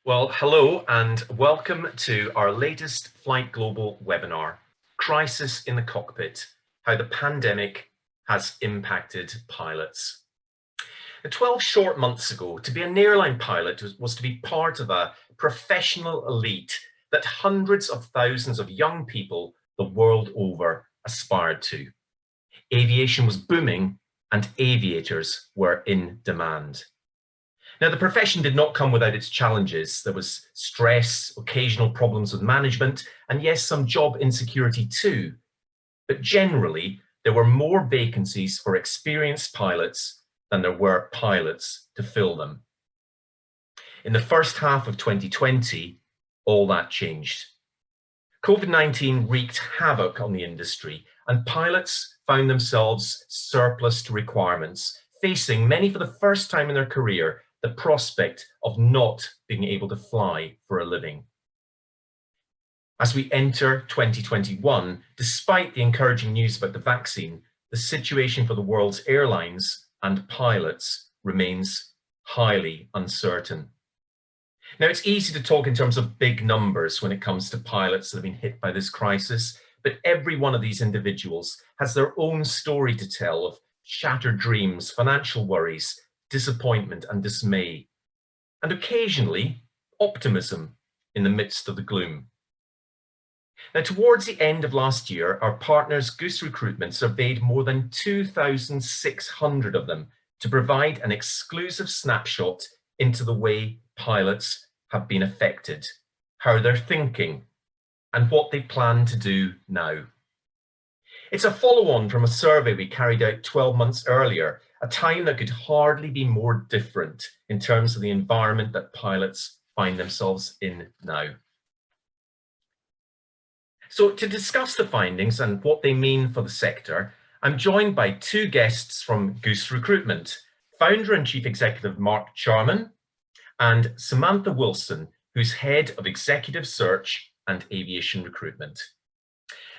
Well, hello and welcome to our latest FlightGlobal webinar, Crisis in the Cockpit, How the Pandemic has Impacted Pilots. 12 short months ago, to be an airline pilot was to be part of a professional elite that hundreds of thousands of young people the world over aspired to. Aviation was booming and aviators were in demand. Now, the profession did not come without its challenges. There was stress, occasional problems with management, and yes, some job insecurity too. But generally, there were more vacancies for experienced pilots than there were pilots to fill them. In the first half of 2020, all that changed. COVID-19 wreaked havoc on the industry, and pilots found themselves surplus to requirements, facing, many for the first time in their career, the prospect of not being able to fly for a living. As we enter 2021, despite the encouraging news about the vaccine, the situation for the world's airlines and pilots remains highly uncertain. Now, it's easy to talk in terms of big numbers when it comes to pilots that have been hit by this crisis, but every one of these individuals has their own story to tell of shattered dreams, financial worries, disappointment and dismay, and occasionally optimism in the midst of the gloom. Now, towards the end of last year, our partners GOOSE Recruitment surveyed more than 2,600 of them to provide an exclusive snapshot into the way pilots have been affected, how they're thinking, and what they plan to do now. It's a follow-on from a survey we carried out 12 months earlier, a time that could hardly be more different in terms of the environment that pilots find themselves in now. So to discuss the findings and what they mean for the sector, I'm joined by two guests from GOOSE Recruitment, founder and chief executive Mark Charman and Samantha Wilson, who's head of executive search and aviation recruitment.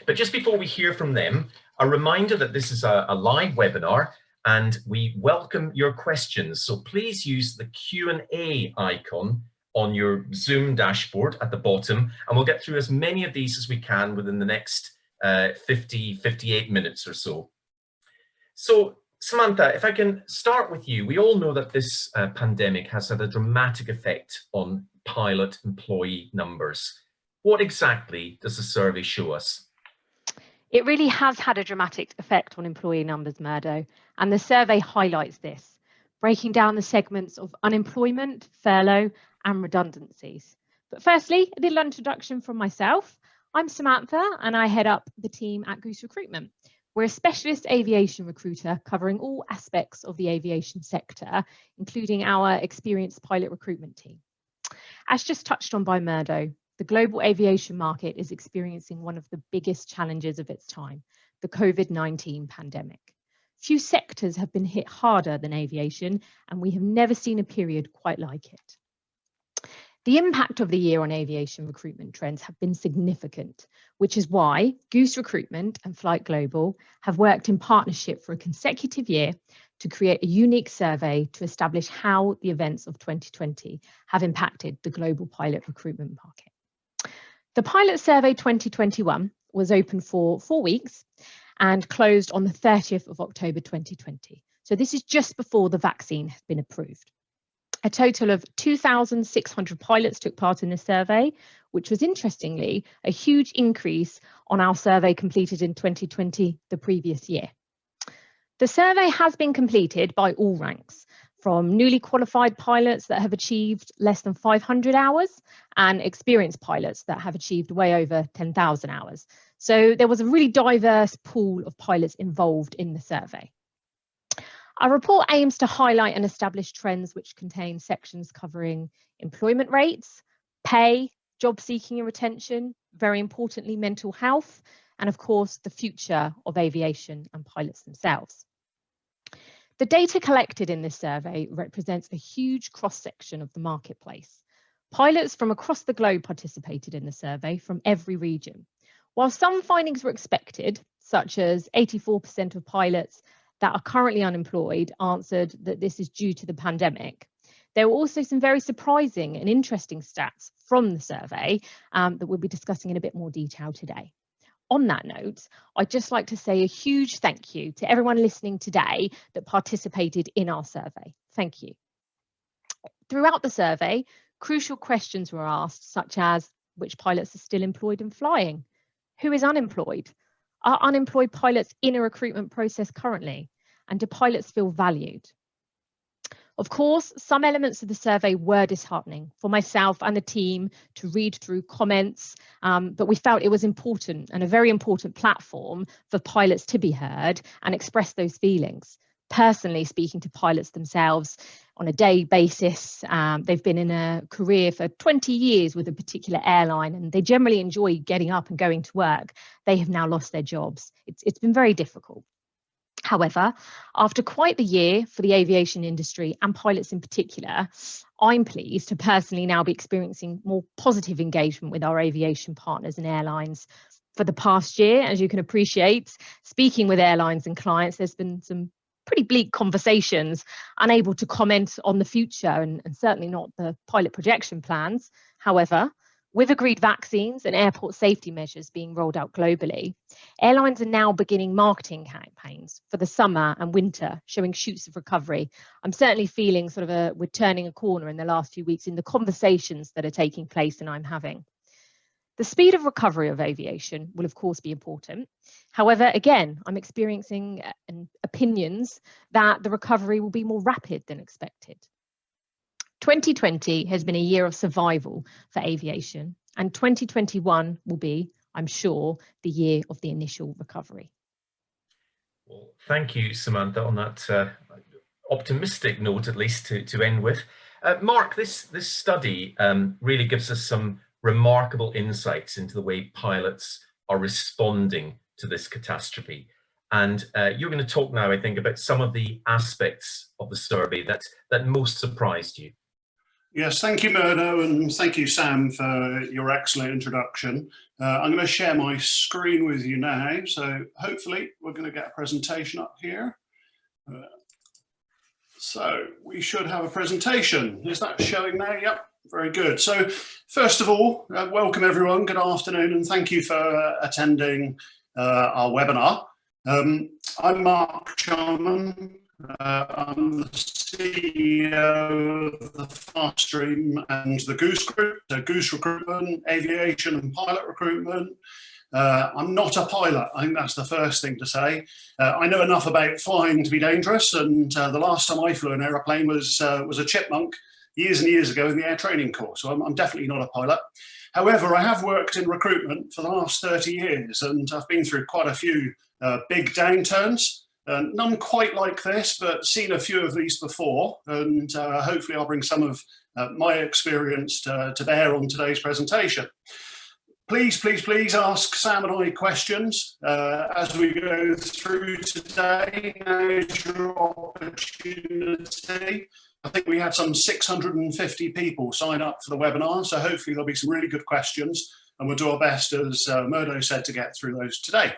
But just before we hear from them, a reminder that this is a live webinar and we welcome your questions. So please use the Q&A icon on your Zoom dashboard at the bottom, and we'll get through as many of these as we can within the next 58 minutes or so. So Samantha, if I can start with you, we all know that this pandemic has had a dramatic effect on pilot employee numbers. What exactly does the survey show us? It really has had a dramatic effect on employee numbers, Murdo, and the survey highlights this, breaking down the segments of unemployment, furlough, and redundancies. But firstly, a little introduction from myself. I'm Samantha, and I head up the team at GOOSE Recruitment. We're a specialist aviation recruiter covering all aspects of the aviation sector, including our experienced pilot recruitment team. As just touched on by Murdo, the global aviation market is experiencing one of the biggest challenges of its time, the COVID-19 pandemic. Few sectors have been hit harder than aviation, and we have never seen a period quite like it. The impact of the year on aviation recruitment trends have been significant, which is why GOOSE Recruitment and FlightGlobal have worked in partnership for a consecutive year to create a unique survey to establish how the events of 2020 have impacted the global pilot recruitment market. The Pilot Survey 2021 was open for 4 weeks and closed on the 30th of October 2020. So this is just before the vaccine has been approved. A total of 2,600 pilots took part in this survey, which was interestingly a huge increase on our survey completed in 2020, the previous year. The survey has been completed by all ranks, from newly qualified pilots that have achieved less than 500 hours and experienced pilots that have achieved way over 10,000 hours. So there was a really diverse pool of pilots involved in the survey. Our report aims to highlight and establish trends which contain sections covering employment rates, pay, job seeking and retention, very importantly, mental health, and of course, the future of aviation and pilots themselves. The data collected in this survey represents a huge cross-section of the marketplace. Pilots from across the globe participated in the survey from every region. While some findings were expected, such as 84% of pilots that are currently unemployed answered that this is due to the pandemic, There were also some very surprising and interesting stats from the survey that we'll be discussing in a bit more detail today. On that note, I'd just like to say a huge thank you to everyone listening today that participated in our survey. Thank you. Throughout the survey, crucial questions were asked, such as which pilots are still employed and flying? Who is unemployed? Are unemployed pilots in a recruitment process currently? And do pilots feel valued? Of course, some elements of the survey were disheartening for myself and the team to read through comments, but we felt it was important and a very important platform for pilots to be heard and express those feelings. Personally, speaking to pilots themselves on a day basis, they've been in a career for 20 years with a particular airline and they generally enjoy getting up and going to work. They have now lost their jobs. It's been very difficult. However, after quite the year for the aviation industry and pilots in particular, I'm pleased to personally now be experiencing more positive engagement with our aviation partners and airlines. For the past year, as you can appreciate, speaking with airlines and clients, there's been some pretty bleak conversations, unable to comment on the future and certainly not the pilot projection plans. However, with agreed vaccines and airport safety measures being rolled out globally, airlines are now beginning marketing campaigns for the summer and winter, showing shoots of recovery. I'm certainly feeling we're turning a corner in the last few weeks in the conversations that are taking place and I'm having. The speed of recovery of aviation will, of course, be important. However, again, I'm experiencing opinions that the recovery will be more rapid than expected. 2020 has been a year of survival for aviation, and 2021 will be, I'm sure, the year of the initial recovery. Well, thank you, Samantha, on that optimistic note, at least to end with. Mark, this study really gives us some remarkable insights into the way pilots are responding to this catastrophe. And you're going to talk now, I think, about some of the aspects of the survey that most surprised you. Yes, thank you, Murdo, and thank you, Sam, for your excellent introduction. I'm going to share my screen with you now, so hopefully we're going to get a presentation up here. So we should have a presentation. Is that showing now? Yep, very good. So first of all, welcome everyone, good afternoon, and thank you for attending our webinar. I'm Mark Charman. I'm the CEO of the Farstream and the GOOSE Group, so GOOSE Recruitment, Aviation and Pilot Recruitment. I'm not a pilot, I think that's the first thing to say. I know enough about flying to be dangerous, and the last time I flew an aeroplane was a chipmunk years and years ago in the air training course, so I'm definitely not a pilot. However, I have worked in recruitment for the last 30 years, and I've been through quite a few big downturns. None quite like this, but seen a few of these before, and hopefully I'll bring some of my experience to bear on today's presentation. Please, please, please ask Sam and I questions as we go through today. Now's your opportunity. I think we had some 650 people sign up for the webinar, so hopefully there'll be some really good questions, and we'll do our best, as Murdo said, to get through those today.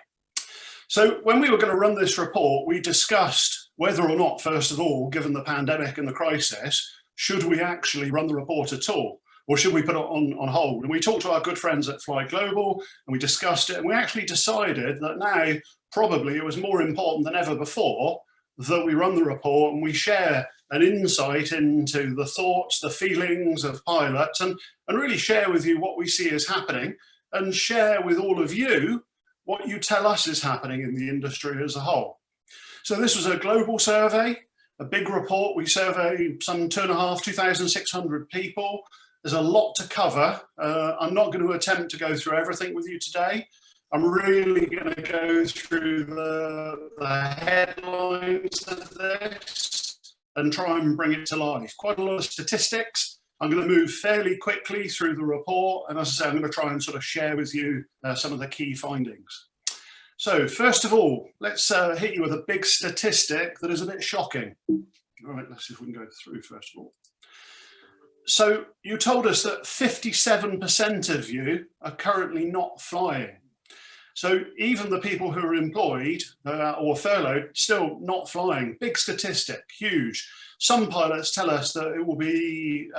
So when we were going to run this report, we discussed whether or not, first of all, given the pandemic and the crisis, should we actually run the report at all, or should we put it on hold? And we talked to our good friends at FlightGlobal, and we discussed it, and we actually decided that now probably it was more important than ever before that we run the report and we share an insight into the thoughts, the feelings of pilots, and really share with you what we see is happening, and share with all of you what you tell us is happening in the industry as a whole. So this was a global survey, a big report. We surveyed some 2,600 people. There's a lot to cover. I'm not going to attempt to go through everything with you today. I'm really going to go through the headlines of this and try and bring it to life. Quite a lot of statistics. I'm going to move fairly quickly through the report, and as I say, I'm going to try and sort of share with you some of the key findings. So first of all, let's hit you with a big statistic that is a bit shocking. All right, let's see if we can go through first of all. So you told us that 57% of you are currently not flying. So even the people who are employed or furloughed, still not flying. Big statistic, huge. Some pilots tell us that it will be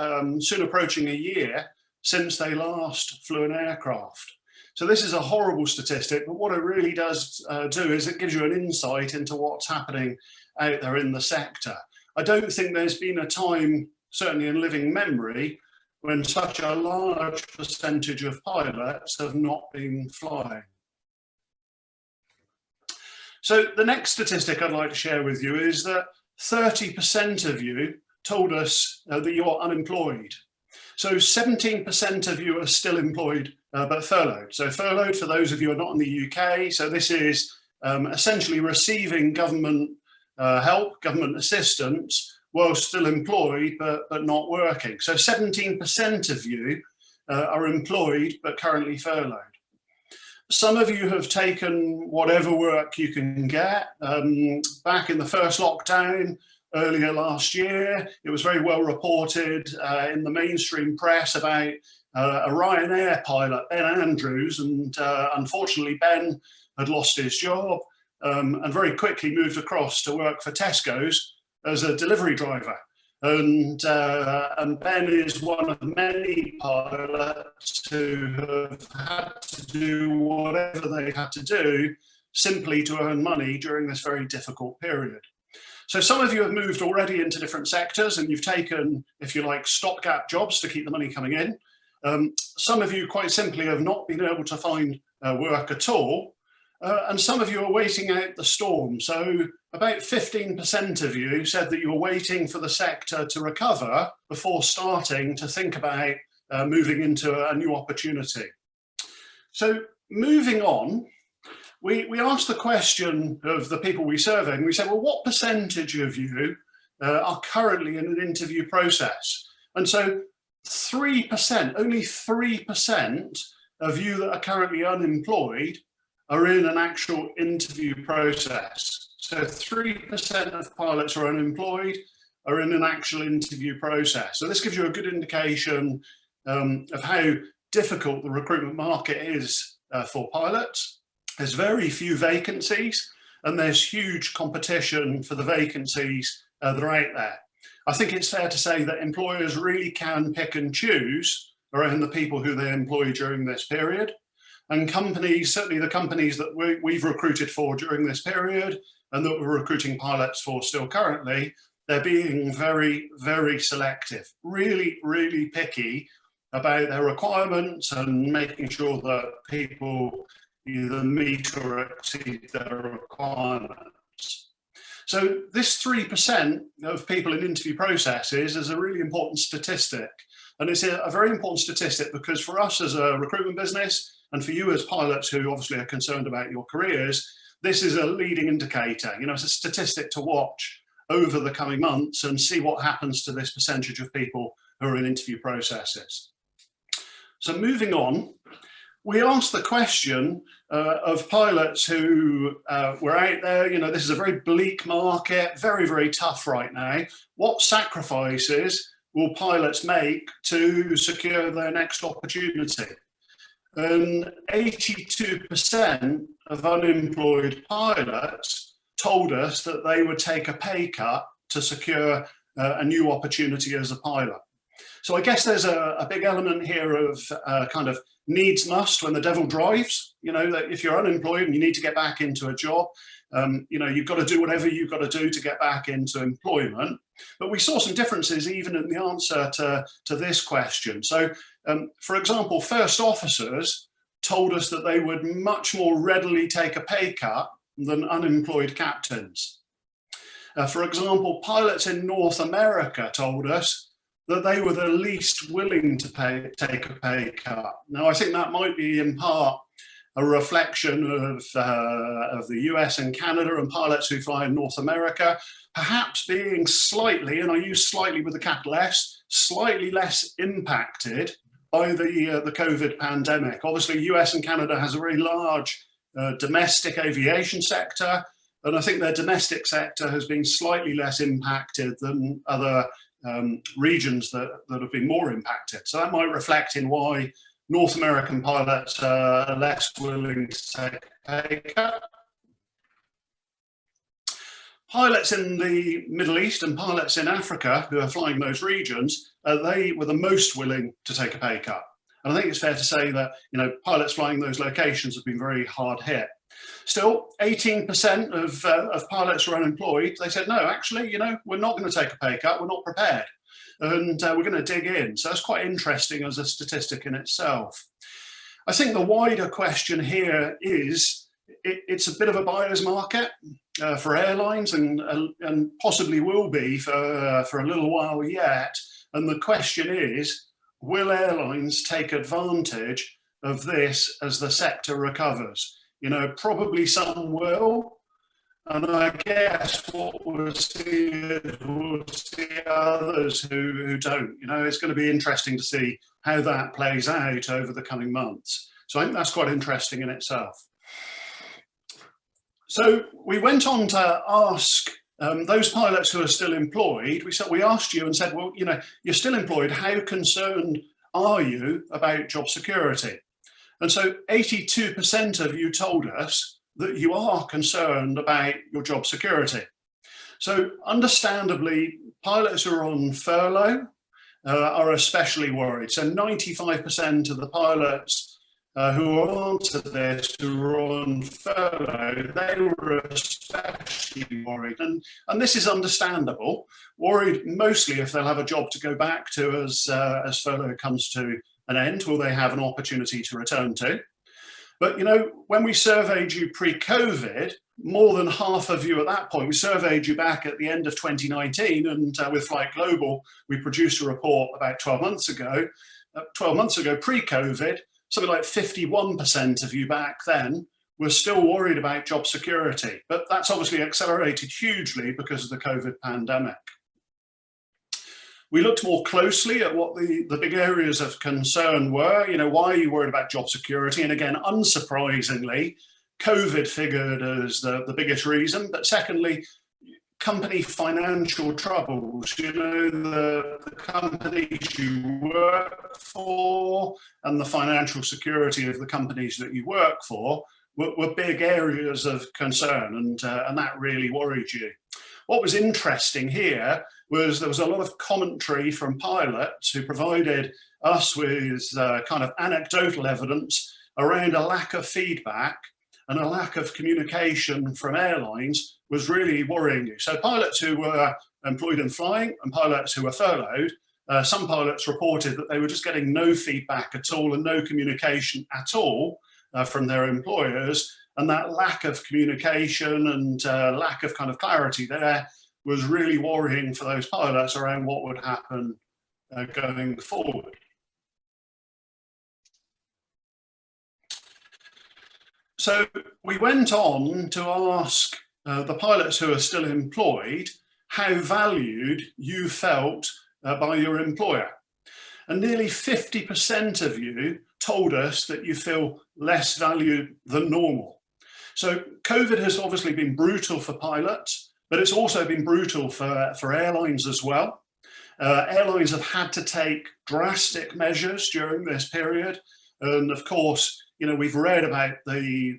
soon approaching a year since they last flew an aircraft. So this is a horrible statistic, but what it really does do is it gives you an insight into what's happening out there in the sector. I don't think there's been a time, certainly in living memory, when such a large percentage of pilots have not been flying. So the next statistic I'd like to share with you is that 30% of you told us that you're unemployed. So 17% of you are still employed but furloughed. So furloughed, for those of you who are not in the UK, so this is essentially receiving government help, government assistance, while still employed but not working. So 17% of you are employed but currently furloughed. Some of you have taken whatever work you can get. Back in the first lockdown earlier last year, it was very well reported in the mainstream press about a Ryanair pilot, Ben Andrews, and unfortunately Ben had lost his job and very quickly moved across to work for Tesco's as a delivery driver. And Ben is one of many pilots who have had to do whatever they had to do simply to earn money during this very difficult period. So some of you have moved already into different sectors and you've taken, if you like, stopgap jobs to keep the money coming in. Some of you quite simply have not been able to find work at all. And some of you are waiting out the storm. So about 15% of you said that you were waiting for the sector to recover before starting to think about moving into a new opportunity. So moving on, we asked the question of the people we surveyed, and we said, well, what percentage of you are currently in an interview process? And so 3%, only 3% of you that are currently unemployed are in an actual interview process. So 3% of pilots who are unemployed are in an actual interview process. So this gives you a good indication of how difficult the recruitment market is for pilots. There's very few vacancies and there's huge competition for the vacancies that are out there. I think it's fair to say that employers really can pick and choose around the people who they employ during this period. And companies, certainly the companies that we've recruited for during this period and that we're recruiting pilots for still currently, they're being very, very selective, really, really picky about their requirements and making sure that people either meet or exceed their requirements. So this 3% of people in interview processes is a really important statistic. And it's a very important statistic because for us as a recruitment business, and for you as pilots who obviously are concerned about your careers, this is a leading indicator. You know, it's a statistic to watch over the coming months and see what happens to this percentage of people who are in interview processes. So moving on, we asked the question of pilots who were out there. You know, this is a very bleak market, very, very tough right now. What sacrifices will pilots make to secure their next opportunity? And 82% of unemployed pilots told us that they would take a pay cut to secure a new opportunity as a pilot. So I guess there's a big element here of kind of needs must when the devil drives. You know, that if you're unemployed and you need to get back into a job, you know, you've got to do whatever you've got to do to get back into employment. But we saw some differences even in the answer to this question. So, for example, first officers told us that they would much more readily take a pay cut than unemployed captains. For example, pilots in North America told us that they were the least willing to take a pay cut. Now, I think that might be in part a reflection of the US and Canada and pilots who fly in North America, perhaps being slightly, and I use slightly with a capital S, slightly less impacted by the COVID pandemic. Obviously, US and Canada has a very large domestic aviation sector, and I think their domestic sector has been slightly less impacted than other regions that have been more impacted. So that might reflect in why North American pilots are less willing to take a pay cut. Pilots in the Middle East and pilots in Africa who are flying those regions, they were the most willing to take a pay cut. And I think it's fair to say that, you know, pilots flying those locations have been very hard hit. Still, 18% of pilots were unemployed. They said, no, actually, you know, we're not going to take a pay cut. We're not prepared. And we're going to dig in. So it's quite interesting as a statistic in itself. I think the wider question here is, it's a bit of a buyer's market for airlines and possibly will be for a little while yet. And the question is, will airlines take advantage of this as the sector recovers? You know, probably some will. And I guess what we'll see is we'll see others who don't. You know, it's going to be interesting to see how that plays out over the coming months. So I think that's quite interesting in itself. So we went on to ask those pilots who are still employed. We asked you and said, well, you know, you're still employed. How concerned are you about job security? And so 82% of you told us that you are concerned about your job security. So understandably, pilots who are on furlough are especially worried. So 95% of the pilots who answered this, who were on furlough, they were especially worried. And this is understandable, worried mostly if they'll have a job to go back to as furlough comes to an end, or they have an opportunity to return to. But, you know, when we surveyed you pre-COVID, more than half of you at that point, we surveyed you back at the end of 2019, and with FlightGlobal, we produced a report about 12 months ago. 12 months ago, pre-COVID, something like 51% of you back then were still worried about job security. But that's obviously accelerated hugely because of the COVID pandemic. We looked more closely at what the big areas of concern were. You know, why are you worried about job security? And again, unsurprisingly, COVID figured as the biggest reason. But secondly, company financial troubles. You know, the companies you work for and the financial security of the companies that you work for were big areas of concern, and that really worried you. What was interesting here was there was a lot of commentary from pilots who provided us with kind of anecdotal evidence around a lack of feedback and a lack of communication from airlines was really worrying you. So pilots who were employed in flying and pilots who were furloughed, some pilots reported that they were just getting no feedback at all and no communication at all from their employers. And that lack of communication and lack of kind of clarity there was really worrying for those pilots around what would happen going forward. So we went on to ask the pilots who are still employed how valued you felt by your employer. And nearly 50% of you told us that you feel less valued than normal. So COVID has obviously been brutal for pilots, but it's also been brutal for airlines as well. Airlines have had to take drastic measures during this period. And of course, you know, we've read about the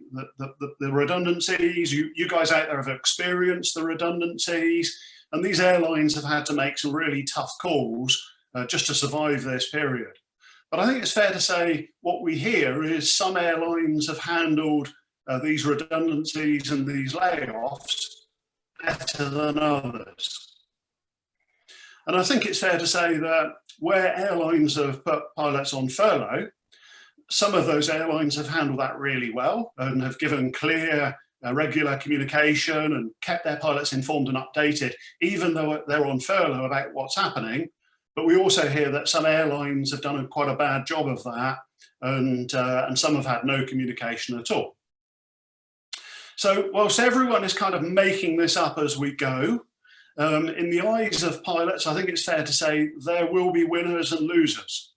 redundancies. You guys out there have experienced the redundancies. And these airlines have had to make some really tough calls just to survive this period. But I think it's fair to say what we hear is some airlines have handled these redundancies and these layoffs better than others. And I think it's fair to say that where airlines have put pilots on furlough, some of those airlines have handled that really well and have given clear, regular communication and kept their pilots informed and updated, even though they're on furlough, about what's happening. But we also hear that some airlines have done quite a bad job of that, and some have had no communication at all. So whilst everyone is kind of making this up as we go, in the eyes of pilots, I think it's fair to say there will be winners and losers.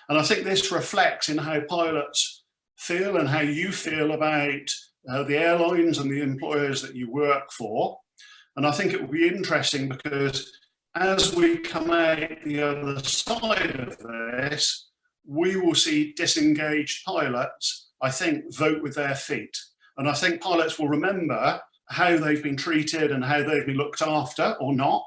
And I think this reflects in how pilots feel and how you feel about the airlines and the employers that you work for. And I think it will be interesting because as we come out the other side of this, we will see disengaged pilots, I think, vote with their feet. And I think pilots will remember how they've been treated and how they've been looked after or not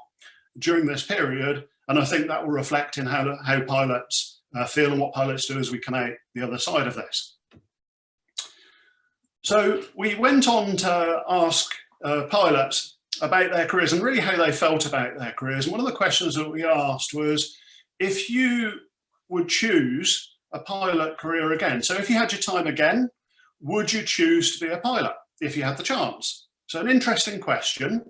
during this period. And I think that will reflect in how pilots feel and what pilots do as we come out the other side of this. So we went on to ask pilots about their careers and really how they felt about their careers. And one of the questions that we asked was, if you would choose a pilot career again, so if you had your time again, would you choose to be a pilot if you had the chance? So an interesting question.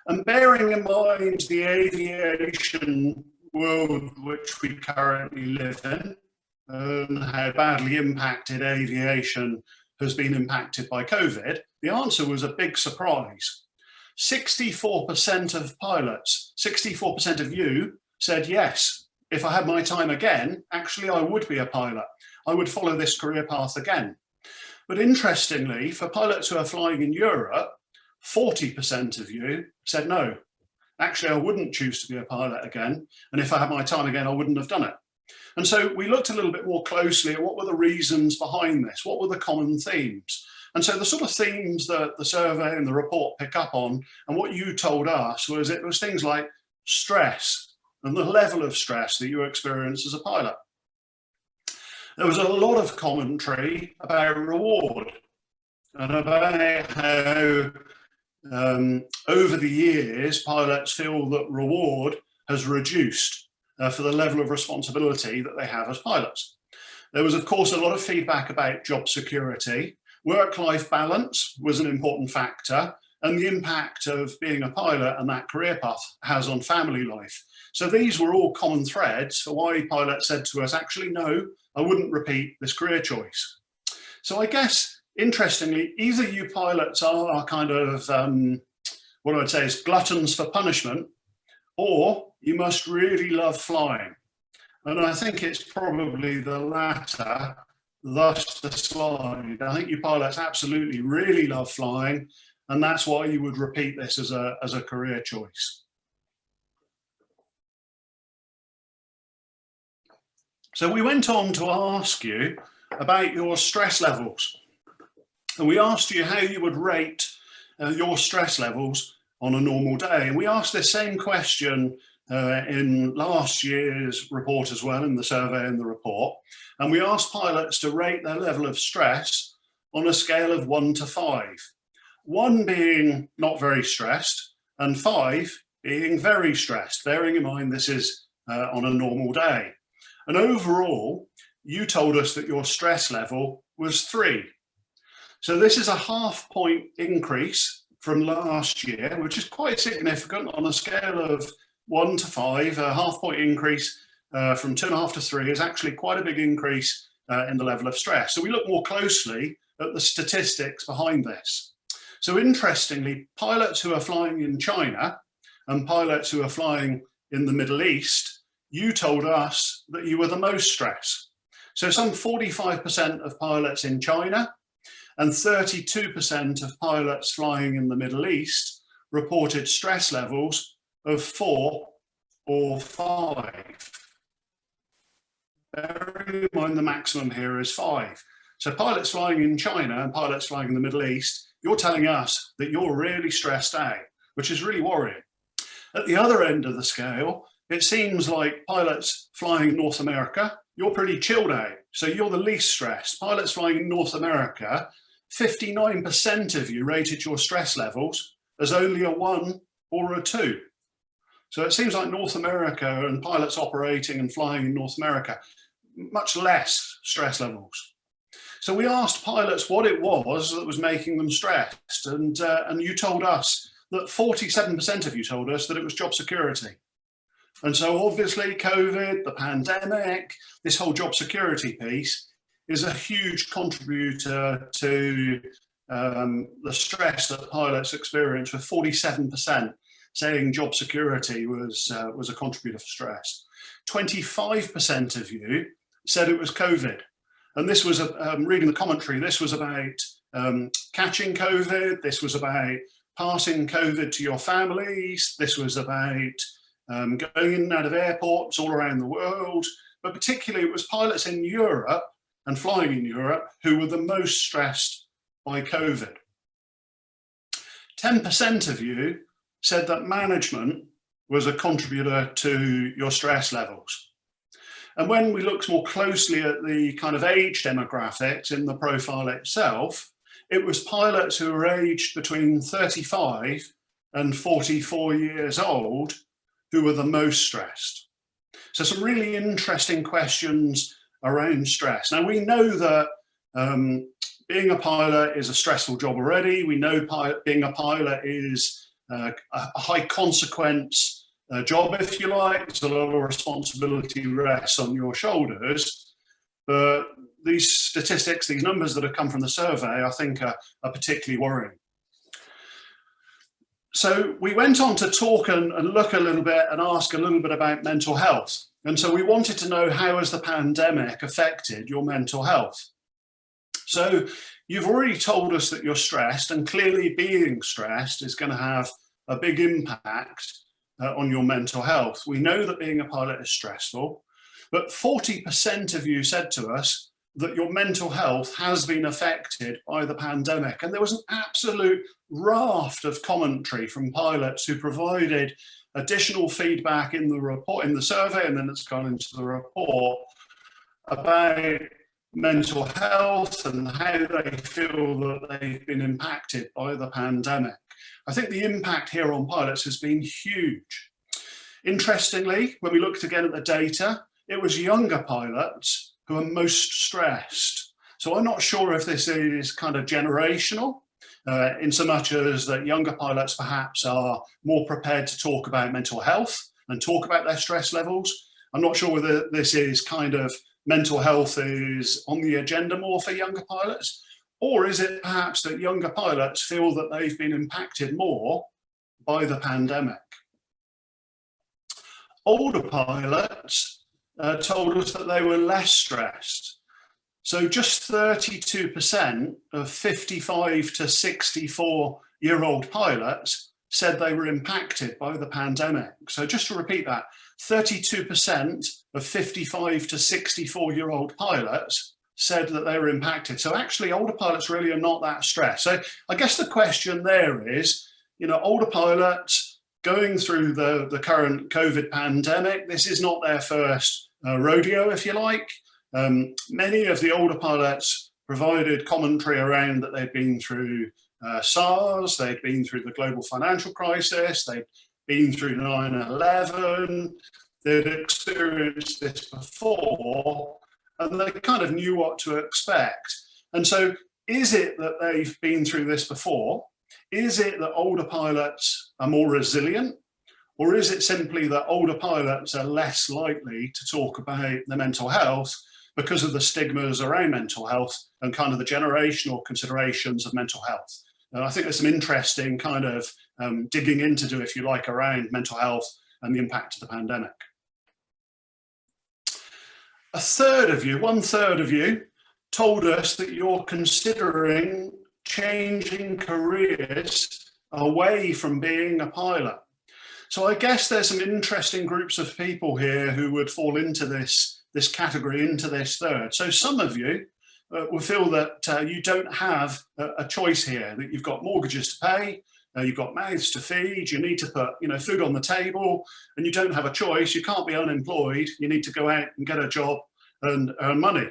And bearing in mind the aviation world which we currently live in, and how badly impacted aviation has been impacted by COVID, the answer was a big surprise. 64% of pilots, 64% of you said, yes, if I had my time again, actually I would be a pilot. I would follow this career path again. But interestingly, for pilots who are flying in Europe, 40% of you said, no, actually I wouldn't choose to be a pilot again. And if I had my time again, I wouldn't have done it. And so we looked a little bit more closely at what were the reasons behind this, what were the common themes. And so the sort of themes that the survey and the report pick up on, and what you told us was, it was things like stress and the level of stress that you experience as a pilot. There was a lot of commentary about reward and about how over the years pilots feel that reward has reduced for the level of responsibility that they have as pilots. There was, of course, a lot of feedback about job security. Work-life balance was an important factor, and the impact of being a pilot and that career path has on family life. So these were all common threads for why pilots said to us, actually, no, I wouldn't repeat this career choice. So I guess, interestingly, either you pilots are kind of, what I would say is gluttons for punishment, or you must really love flying. And I think it's probably the latter, thus the slide. I think you pilots absolutely really love flying, and that's why you would repeat this as a career choice. So we went on to ask you about your stress levels. And we asked you how you would rate your stress levels on a normal day. And we asked this same question in last year's report as well, in the survey and the report. And we asked pilots to rate their level of stress on a scale of 1 to 5. 1 being not very stressed, and 5 being very stressed, bearing in mind this is on a normal day. And overall, you told us that your stress level was 3. So this is a half-point increase from last year, which is quite significant on a scale of 1 to 5. A half-point increase from 2.5 to 3 is actually quite a big increase in the level of stress. So we look more closely at the statistics behind this. So interestingly, pilots who are flying in China and pilots who are flying in the Middle East, you told us that you were the most stressed. So some 45% of pilots in China and 32% of pilots flying in the Middle East reported stress levels of 4 or 5. Bearing in mind the maximum here is 5. So pilots flying in China and pilots flying in the Middle East, you're telling us that you're really stressed out, which is really worrying. At the other end of the scale, it seems like pilots flying in North America, you're pretty chilled out. So you're the least stressed. Pilots flying in North America, 59% of you rated your stress levels as only a 1 or a 2. So it seems like North America and pilots operating and flying in North America, much less stress levels. So we asked pilots what it was that was making them stressed, and you told us that 47% of you told us that it was job security. And so obviously COVID, the pandemic, this whole job security piece is a huge contributor to the stress that pilots experience, with 47% saying job security was a contributor for stress. 25% of you said it was COVID. And this was, reading the commentary, this was about catching COVID, this was about passing COVID to your families, this was about going in and out of airports all around the world, but particularly it was pilots in Europe and flying in Europe who were the most stressed by COVID. 10% of you said that management was a contributor to your stress levels. And when we looked more closely at the kind of age demographics in the profile itself, it was pilots who were aged between 35 and 44 years old who were the most stressed. So some really interesting questions around stress. Now we know that being a pilot is a stressful job already. We know being a pilot is a high consequence job, if you like. There's a lot of responsibility rests on your shoulders. But these statistics, these numbers that have come from the survey, I think are particularly worrying. So we went on to talk and look a little bit and ask a little bit about mental health. And so we wanted to know, how has the pandemic affected your mental health? So you've already told us that you're stressed, and clearly being stressed is going to have a big impact on your mental health. We know that being a pilot is stressful, but 40% of you said to us that your mental health has been affected by the pandemic. And there was an absolute raft of commentary from pilots who provided additional feedback in the report, in the survey, and then it's gone into the report, about mental health and how they feel that they've been impacted by the pandemic. I think the impact here on pilots has been huge. Interestingly, when we looked again at the data, it was younger pilots who are most stressed. So I'm not sure if this is kind of generational, in so much as that younger pilots perhaps are more prepared to talk about mental health and talk about their stress levels. I'm not sure whether this is kind of mental health is on the agenda more for younger pilots, or is it perhaps that younger pilots feel that they've been impacted more by the pandemic? Older pilots told us that they were less stressed. So just 32% of 55 to 64-year-old pilots said they were impacted by the pandemic. So just to repeat that, 32% of 55 to 64-year-old pilots said that they were impacted. So actually older pilots really are not that stressed. So I guess the question there is, you know, older pilots going through the current COVID pandemic, this is not their first rodeo, if you like. Many of the older pilots provided commentary around that they'd been through SARS, they'd been through the global financial crisis, they'd been through 9/11, they'd experienced this before, and they kind of knew what to expect. And so is it that they've been through this before? Is it that older pilots are more resilient? Or is it simply that older pilots are less likely to talk about their mental health because of the stigmas around mental health and kind of the generational considerations of mental health? And I think there's some interesting kind of digging in to do, if you like, around mental health and the impact of the pandemic. A third of you, 1/3 of you, told us that you're considering changing careers away from being a pilot. So I guess there's some interesting groups of people here who would fall into this category, into this third. So some of you will feel that you don't have a choice here, that you've got mortgages to pay, you've got mouths to feed, you need to put, you know, food on the table, and you don't have a choice. You can't be unemployed. You need to go out and get a job and earn money.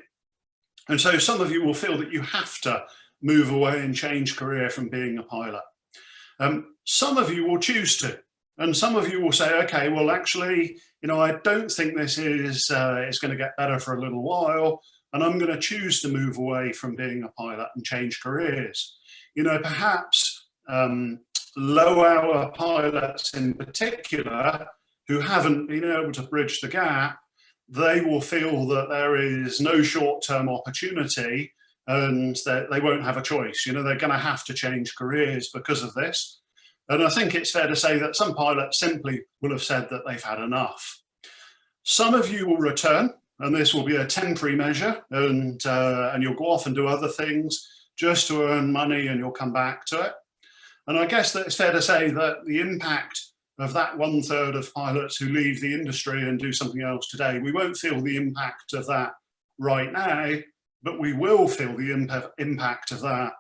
And so some of you will feel that you have to move away and change career from being a pilot. Some of you will choose to, and some of you will say, okay, well, actually, you know, I don't think this is going to get better for a little while, and I'm going to choose to move away from being a pilot and change careers. You know, perhaps low-hour pilots in particular who haven't been able to bridge the gap, they will feel that there is no short-term opportunity and that they won't have a choice. You know, they're going to have to change careers because of this. And I think it's fair to say that some pilots simply will have said that they've had enough. Some of you will return, and this will be a temporary measure, and you'll go off and do other things just to earn money, and you'll come back to it. And I guess that it's fair to say that the impact of that 1/3 of pilots who leave the industry and do something else today. We won't feel the impact of that right now, but we will feel the impact of that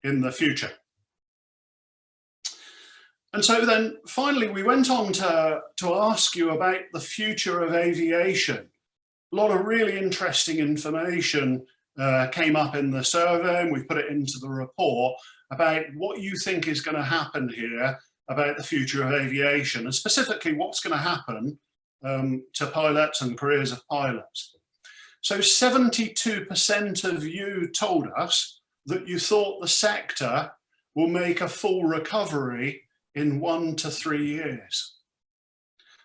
in the future. And so then finally, we went on to ask you about the future of aviation. A lot of really interesting information came up in the survey, and we've put it into the report about what you think is going to happen here about the future of aviation, and specifically what's going to happen to pilots and careers of pilots. So 72% of you told us that you thought the sector will make a full recovery in 1 to 3 years.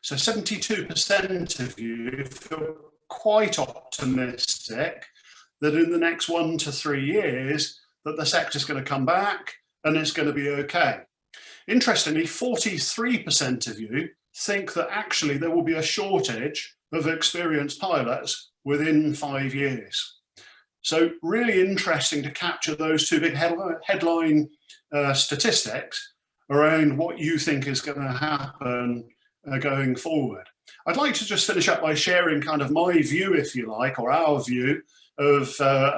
So 72% of you feel quite optimistic that in the next 1 to 3 years that the sector's going to come back and it's going to be okay. Interestingly, 43% of you think that actually there will be a shortage of experienced pilots within 5 years. So really interesting to capture those two big headline statistics around what you think is going to happen going forward. I'd like to just finish up by sharing kind of my view, if you like, or our view of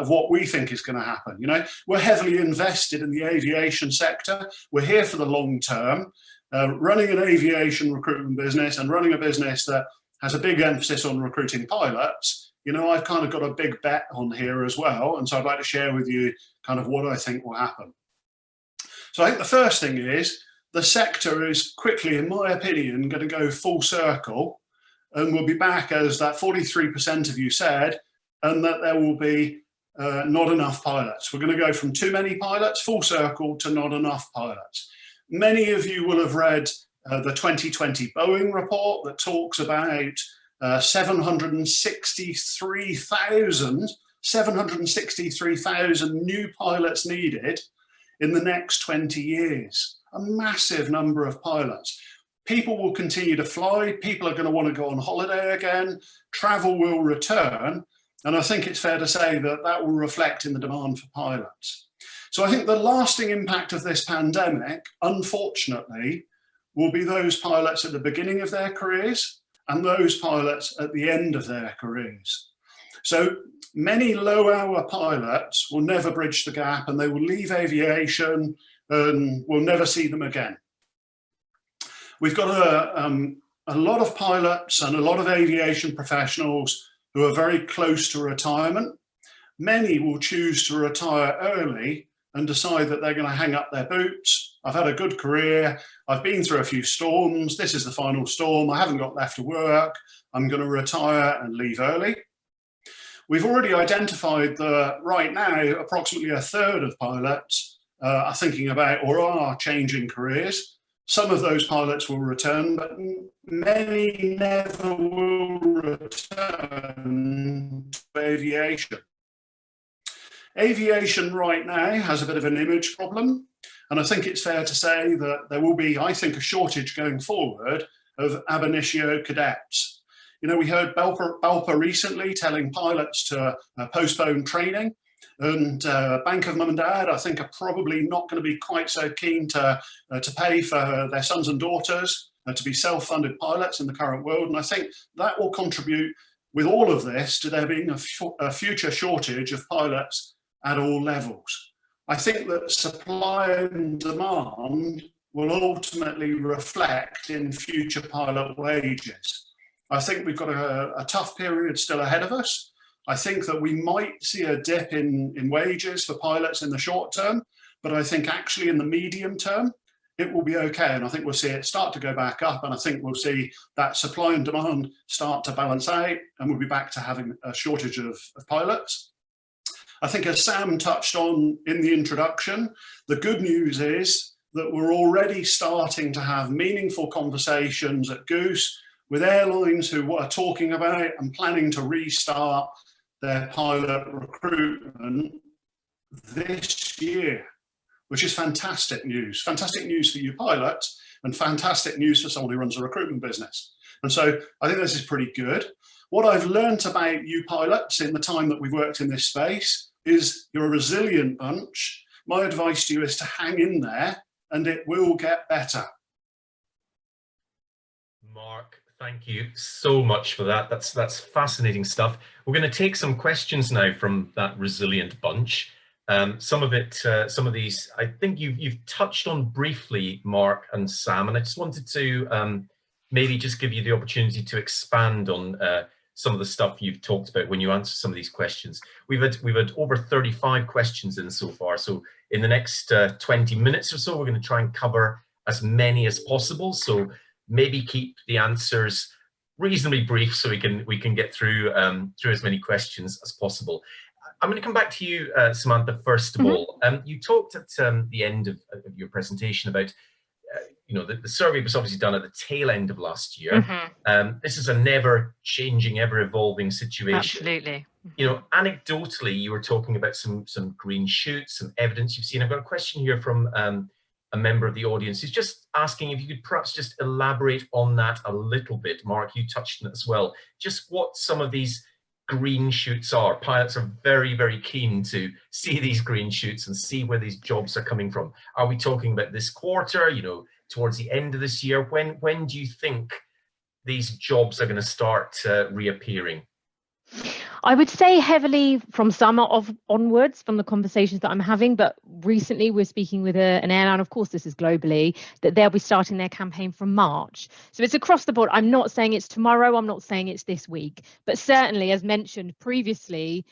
what we think is going to happen. You know, we're heavily invested in the aviation sector. We're here for the long term, running an aviation recruitment business and running a business that has a big emphasis on recruiting pilots. You know, I've kind of got a big bet on here as well. And so I'd like to share with you kind of what I think will happen. So I think the first thing is the sector is quickly, in my opinion, going to go full circle, and we'll be back, as that 43% of you said, and that there will be not enough pilots. We're going to go from too many pilots, full circle, to not enough pilots. Many of you will have read the 2020 Boeing report that talks about 763,000 new pilots needed in the next 20 years. A massive number of pilots. People will continue to fly. People are going to want to go on holiday again. Travel will return. And I think it's fair to say that that will reflect in the demand for pilots. So I think the lasting impact of this pandemic, unfortunately, will be those pilots at the beginning of their careers and those pilots at the end of their careers. So many low-hour pilots will never bridge the gap, and they will leave aviation and we'll never see them again. We've got a lot of pilots and a lot of aviation professionals who are very close to retirement. Many will choose to retire early and decide that they're going to hang up their boots. I've had a good career. I've been through a few storms. This is the final storm. I haven't got left to work. I'm going to retire and leave early. We've already identified that right now, approximately 1/3 of pilots are thinking about or are changing careers. Some of those pilots will return, but many never will return to aviation. Aviation right now has a bit of an image problem, and I think it's fair to say that there will be, I think, a shortage going forward of ab initio cadets. You know, we heard Belper recently telling pilots to postpone training, and Bank of Mum and Dad, I think, are probably not going to be quite so keen to pay for their sons and daughters to be self-funded pilots in the current world. And I think that will contribute with all of this to there being a future shortage of pilots at all levels. I think that supply and demand will ultimately reflect in future pilot wages. I think we've got a tough period still ahead of us. I think that we might see a dip in wages for pilots in the short term, but I think actually in the medium term, it will be okay. And I think we'll see it start to go back up. And I think we'll see that supply and demand start to balance out, and we'll be back to having a shortage of pilots. I think, as Sam touched on in the introduction, the good news is that we're already starting to have meaningful conversations at Goose with airlines who are talking about and planning to restart their pilot recruitment this year, which is fantastic news. Fantastic news for you pilots and fantastic news for someone who runs a recruitment business. And so I think this is pretty good. What I've learned about you pilots in the time that we've worked in this space is you're a resilient bunch. My advice to you is to hang in there, and it will get better. Mark, thank you so much for that. That's fascinating stuff. We're going to take some questions now from that resilient bunch. Some of these, I think you've touched on briefly, Mark and Sam, and I just wanted to maybe just give you the opportunity to expand on some of the stuff you've talked about when you answer some of these questions. We've had over 35 questions in so far, so in the next 20 minutes or so, we're going to try and cover as many as possible. So maybe keep the answers reasonably brief so we can get through as many questions as possible. I'm going to come back to you, Samantha, first of all. You talked at the end of your presentation about the survey was obviously done at the tail end of last year. This is a never-changing, ever-evolving situation. Absolutely. Anecdotally, you were talking about some green shoots, some evidence you've seen. I've got a question here from a member of the audience who's just asking if you could perhaps just elaborate on that a little bit. Mark, you touched on it as well. Just what some of these green shoots are. Pilots are very, very keen to see these green shoots and see where these jobs are coming from. Are we talking about this quarter, towards the end of this year? When do you think these jobs are going to start reappearing? I would say heavily from summer onwards, from the conversations that I'm having, but recently we're speaking with an airline, of course this is globally, that they'll be starting their campaign from March. So it's across the board. I'm not saying it's tomorrow, I'm not saying it's this week, but certainly, as mentioned previously,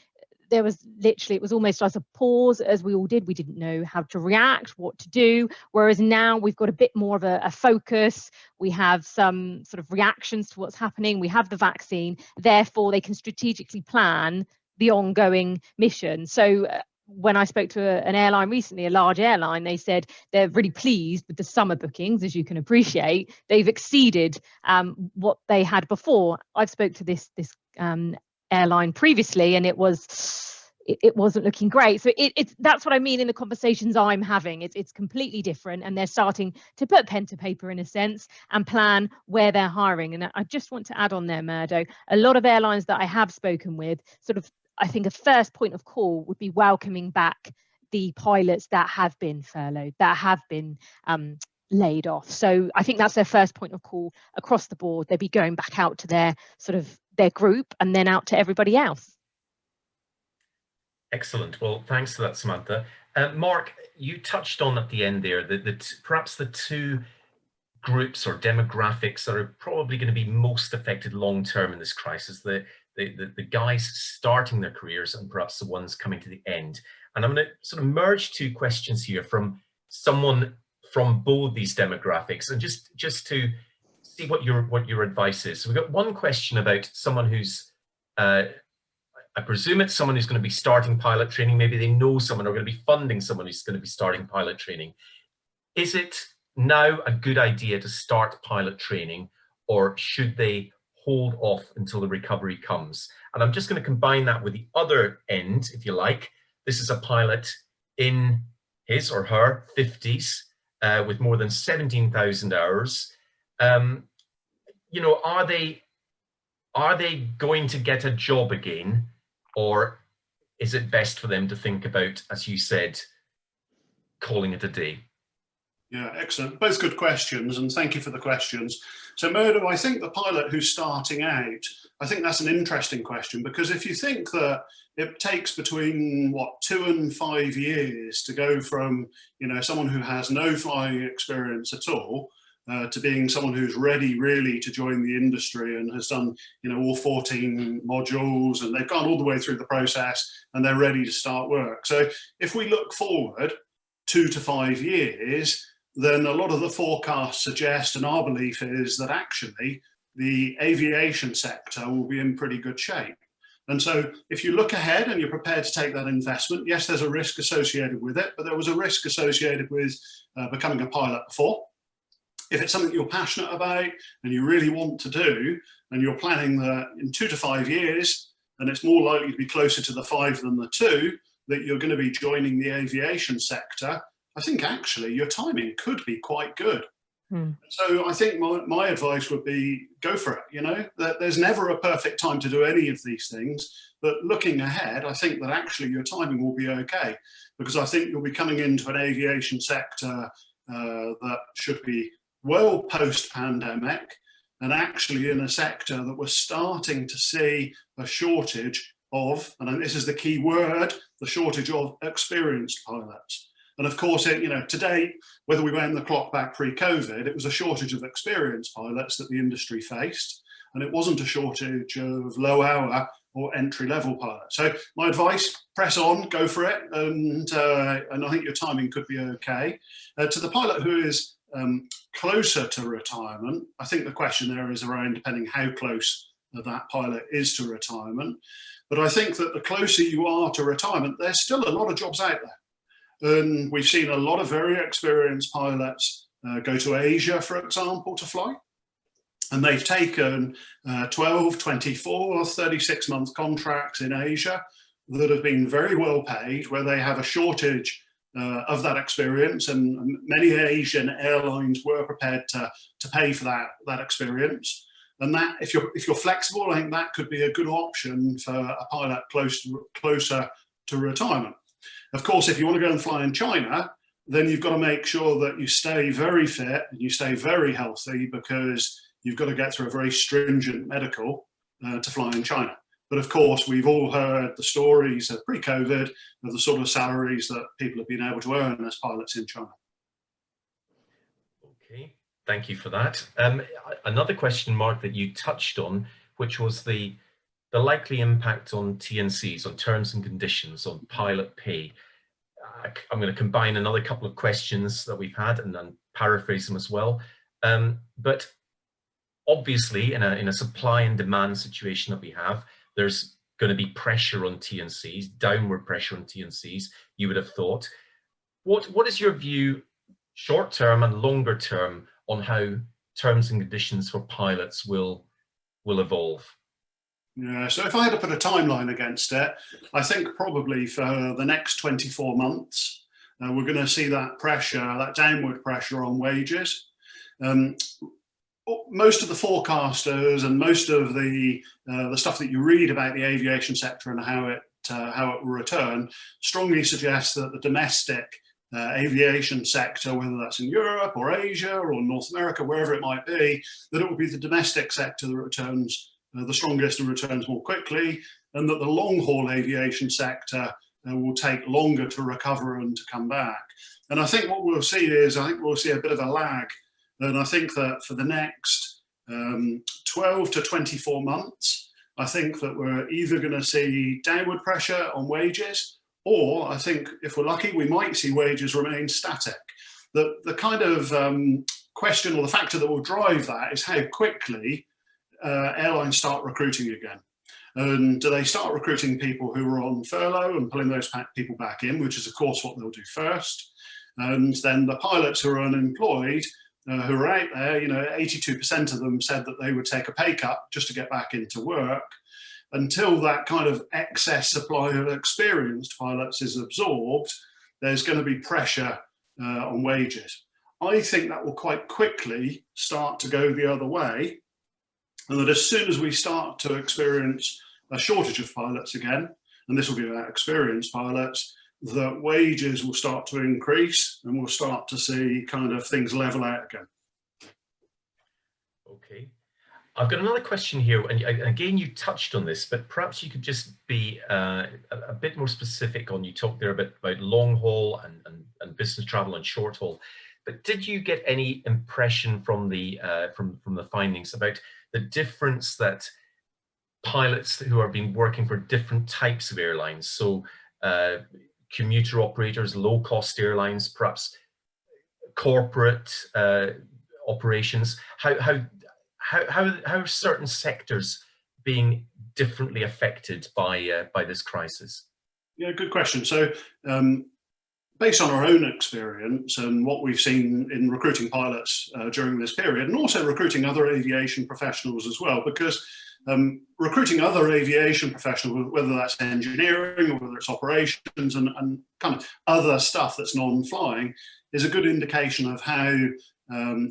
there was literally, it was almost like a pause, as we all did. We didn't know how to react, what to do. Whereas now we've got a bit more of a focus. We have some sort of reactions to what's happening. We have the vaccine. Therefore, they can strategically plan the ongoing mission. So when I spoke to an airline recently, a large airline, they said they're really pleased with the summer bookings, as you can appreciate. They've exceeded what they had before. I've spoke to this airline previously, and it wasn't looking great. So that's what I mean in the conversations I'm having. It's completely different, and they're starting to put pen to paper in a sense and plan where they're hiring. And I just want to add on there, Murdo, a lot of airlines that I have spoken with, sort of, I think a first point of call would be welcoming back the pilots that have been furloughed, that have been laid off. So I think that's their first point of call across the board. They'd be going back out to their group and then out to everybody else. Excellent. Well, thanks for that, Samantha. Mark, you touched on at the end there that perhaps the two groups or demographics that are probably going to be most affected long term in this crisis, the guys starting their careers and perhaps the ones coming to the end. And I'm going to sort of merge two questions here from someone from both these demographics, and just to see what your advice is. So we've got one question about someone who's, I presume it's someone who's going to be starting pilot training. Maybe they know someone or going to be funding someone who's going to be starting pilot training. Is it now a good idea to start pilot training, or should they hold off until the recovery comes? And I'm just going to combine that with the other end, if you like. This is a pilot in his or her 50s with more than 17,000 hours. Are they going to get a job again, or is it best for them to think about, as you said, calling it a day? Yeah, excellent. Both good questions, and thank you for the questions. So Murdo, I think the pilot who's starting out, I think that's an interesting question, because if you think that it takes between 2 and 5 years to go from someone who has no flying experience at all to being someone who's ready really to join the industry and has done all 14 modules, and they've gone all the way through the process and they're ready to start work. So if we look forward 2 to 5 years, then a lot of the forecasts suggest, and our belief is, that actually the aviation sector will be in pretty good shape. And so if you look ahead and you're prepared to take that investment, yes, there's a risk associated with it, but there was a risk associated with becoming a pilot before. If it's something you're passionate about and you really want to do, and you're planning that in 2 to 5 years, and it's more likely to be closer to the 5 than the 2, that you're going to be joining the aviation sector, I think actually your timing could be quite good. So I think my advice would be go for it. That there's never a perfect time to do any of these things, but looking ahead, I think that actually your timing will be okay, because I think you'll be coming into an aviation sector that should be well post-pandemic. and actually in a sector that we're starting to see a shortage of, and this is the key word, the shortage of experienced pilots. And of course, today, whether we went the clock back pre-COVID, it was a shortage of experienced pilots that the industry faced, and it wasn't a shortage of low-hour or entry-level pilots. So my advice: press on, go for it, and I think your timing could be okay. To the pilot who is closer to retirement, I think the question there is around depending how close that pilot is to retirement. But I think that the closer you are to retirement, there's still a lot of jobs out there. And we've seen a lot of very experienced pilots go to Asia, for example, to fly. And they've taken 12, 24, 36-month contracts in Asia that have been very well paid, where they have a shortage of that experience. And many Asian airlines were prepared to pay for that experience. And that, if you're flexible, I think that could be a good option for a pilot closer to retirement. Of course, if you want to go and fly in China, then you've got to make sure that you stay very fit and you stay very healthy, because you've got to get through a very stringent medical to fly in China. But of course, we've all heard the stories of pre-COVID of the sort of salaries that people have been able to earn as pilots in China. Okay, thank you for that. Another question, Mark, that you touched on, which was the likely impact on T&Cs, on terms and conditions, on pilot pay. I'm going to combine another couple of questions that we've had and then paraphrase them as well. But obviously, in a supply and demand situation that we have, there's going to be pressure on T&Cs, downward pressure on T&Cs, you would have thought. What is your view, short term and longer term, on how terms and conditions for pilots will evolve? Yeah, so if I had to put a timeline against it, I think probably for the next 24 months, we're going to see that pressure, that downward pressure on wages. Most of the forecasters and most of the stuff that you read about the aviation sector and how it will return strongly suggests that the domestic aviation sector, whether that's in Europe or Asia or North America, wherever it might be, that it will be the domestic sector that returns the strongest and returns more quickly, and that the long-haul aviation sector will take longer to recover and to come back. And I think what we'll see is, we'll see a bit of a lag. And I think that for the next 12 to 24 months, I think that we're either going to see downward pressure on wages, or I think if we're lucky, we might see wages remain static. The kind of question, or the factor that will drive that, is how quickly airlines start recruiting again. And do they start recruiting people who are on furlough and pulling those people back in, which is of course what they'll do first. And then the pilots who are unemployed, who are out there, 82% of them said that they would take a pay cut just to get back into work. Until that kind of excess supply of experienced pilots is absorbed, there's going to be pressure on wages. I think that will quite quickly start to go the other way, and that as soon as we start to experience a shortage of pilots again, and this will be about experienced pilots, that wages will start to increase and we'll start to see kind of things level out again. Okay. I've got another question here, and again, you touched on this, but perhaps you could just be a bit more specific on, you talked there a bit about long haul and business travel and short haul, but did you get any impression from the findings about the difference that pilots who have been working for different types of airlines, so commuter operators, low-cost airlines, perhaps corporate operations, how are certain sectors being differently affected by this crisis? Yeah, good question. So based on our own experience and what we've seen in recruiting pilots during this period, and also recruiting other aviation professionals as well, because recruiting other aviation professionals, whether that's engineering or whether it's operations and kind of other stuff that's non-flying, is a good indication of how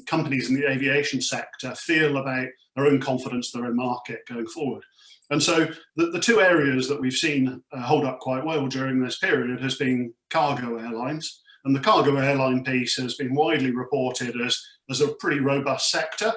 companies in the aviation sector feel about their own confidence, their own market going forward. And so the two areas that we've seen hold up quite well during this period has been cargo airlines. And the cargo airline piece has been widely reported as a pretty robust sector.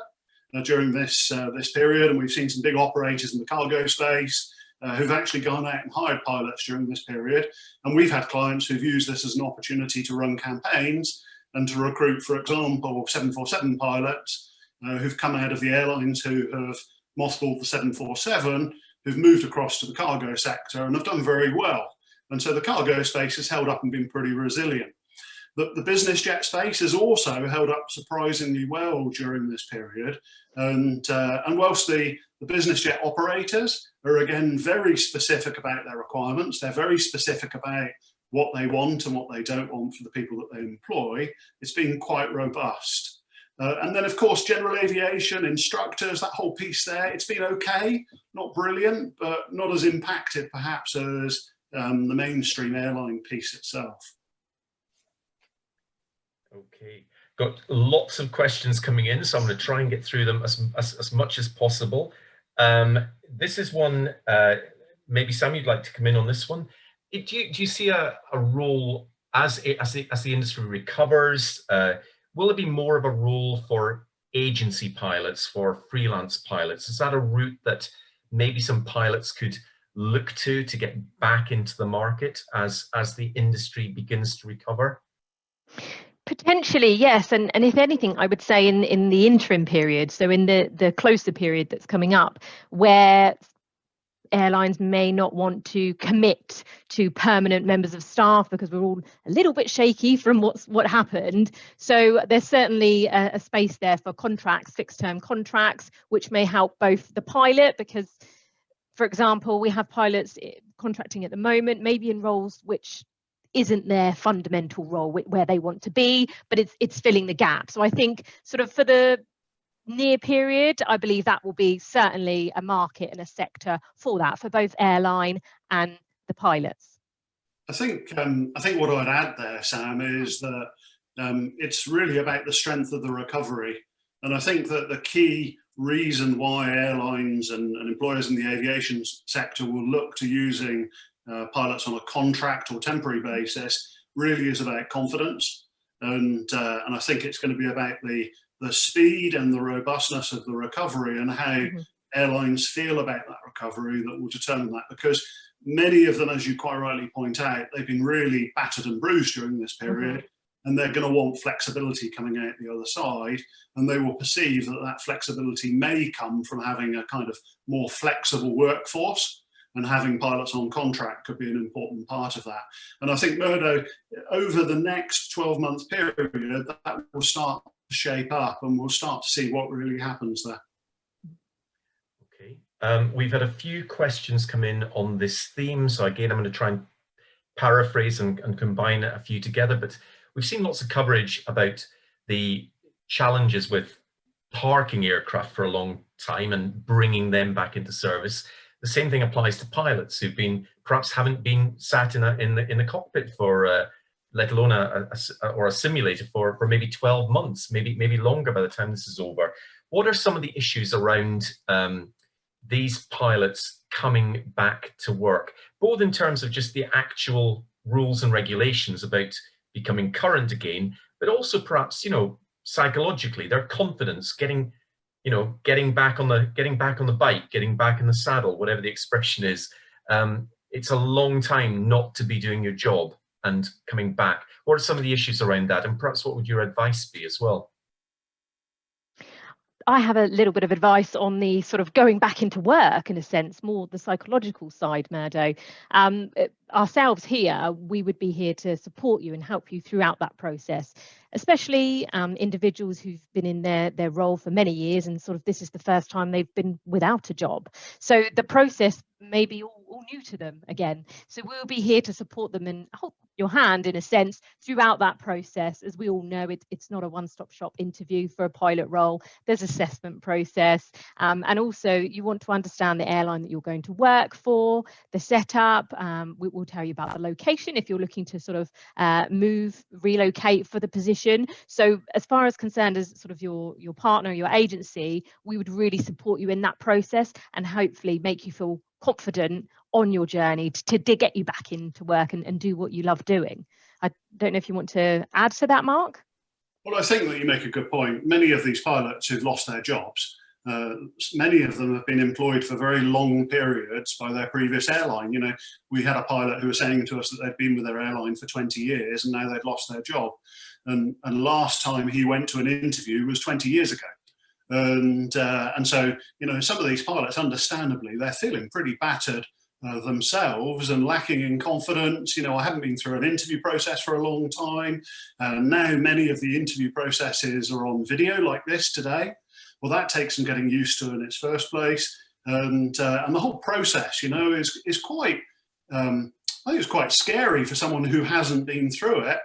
during this period, and we've seen some big operators in the cargo space who've actually gone out and hired pilots during this period. And we've had clients who've used this as an opportunity to run campaigns and to recruit, for example, 747 pilots who've come out of the airlines who have mothballed the 747, who've moved across to the cargo sector and have done very well. And so the cargo space has held up and been pretty resilient. The business jet space has also held up surprisingly well during this period. And whilst the business jet operators are again very specific about their requirements, they're very specific about what they want and what they don't want for the people that they employ, it's been quite robust. And then, of course, general aviation, instructors, that whole piece there, it's been okay, not brilliant, but not as impacted perhaps as the mainstream airline piece itself. Okay, got lots of questions coming in, so I'm going to try and get through them as much as possible. This is one, maybe Sam, you'd like to come in on this one. Do you see a role as the industry recovers? Will it be more of a role for agency pilots, for freelance pilots? Is that a route that maybe some pilots could look to get back into the market as the industry begins to recover? Potentially, yes. And if anything, I would say in the interim period, so in the closer period that's coming up, where airlines may not want to commit to permanent members of staff because we're all a little bit shaky from what happened. So there's certainly a space there for contracts, fixed term contracts, which may help both the pilot, because, for example, we have pilots contracting at the moment, maybe in roles which isn't their fundamental role where they want to be, but it's filling the gap. So I think sort of for the near period, I believe that will be certainly a market and a sector for that, for both airline and the pilots. I think what I'd add there, Sam, is that it's really about the strength of the recovery. And I think that the key reason why airlines and employers in the aviation sector will look to using pilots on a contract or temporary basis really is about confidence. And I think it's going to be about the speed and the robustness of the recovery and how airlines feel about that recovery that will determine that, because many of them, as you quite rightly point out, they've been really battered and bruised during this period, and they're going to want flexibility coming out the other side, and they will perceive that that flexibility may come from having a kind of more flexible workforce, and having pilots on contract could be an important part of that. And I think, Murdo, over the next 12-month period, that will start shape up and we'll start to see what really happens there. Okay, we've had a few questions come in on this theme, so again I'm going to try and paraphrase and combine a few together, but we've seen lots of coverage about the challenges with parking aircraft for a long time and bringing them back into service. The same thing applies to pilots who've been perhaps haven't been sat in the cockpit for let alone a simulator for maybe 12 months, maybe longer by the time this is over. What are some of the issues around these pilots coming back to work, both in terms of just the actual rules and regulations about becoming current again, but also perhaps, you know, psychologically, their confidence, getting back on the bike, getting back in the saddle, whatever the expression is. It's a long time not to be doing your job and coming back. What are some of the issues around that? And perhaps what would your advice be as well? I have a little bit of advice on the sort of going back into work, in a sense, more the psychological side, Murdo. Ourselves here, we would be here to support you and help you throughout that process, especially individuals who've been in their role for many years and sort of this is the first time they've been without a job. So the process may be all new to them again. So we'll be here to support them and hold your hand, in a sense, throughout that process. As we all know, it's not a one-stop shop interview for a pilot role. There's assessment process, and also you want to understand the airline that you're going to work for, the setup. We will tell you about the location if you're looking to sort of relocate for the position. So as far as concerned as sort of your partner, your agency, we would really support you in that process and hopefully make you feel confident on your journey to get you back into work and do what you love doing. I don't know if you want to add to that, Mark? Well, I think that you make a good point. Many of these pilots who've lost their jobs Many of them have been employed for very long periods by their previous airline. You know, we had a pilot who was saying to us that they'd been with their airline for 20 years and now they'd lost their job. And last time he went to an interview was 20 years ago. And so, you know, some of these pilots, understandably, they're feeling pretty battered themselves and lacking in confidence. You know, I haven't been through an interview process for a long time. Now many of the interview processes are on video like this today. Well, that takes some getting used to in its first place. And the whole process, you know, is quite, I think it's quite scary for someone who hasn't been through it,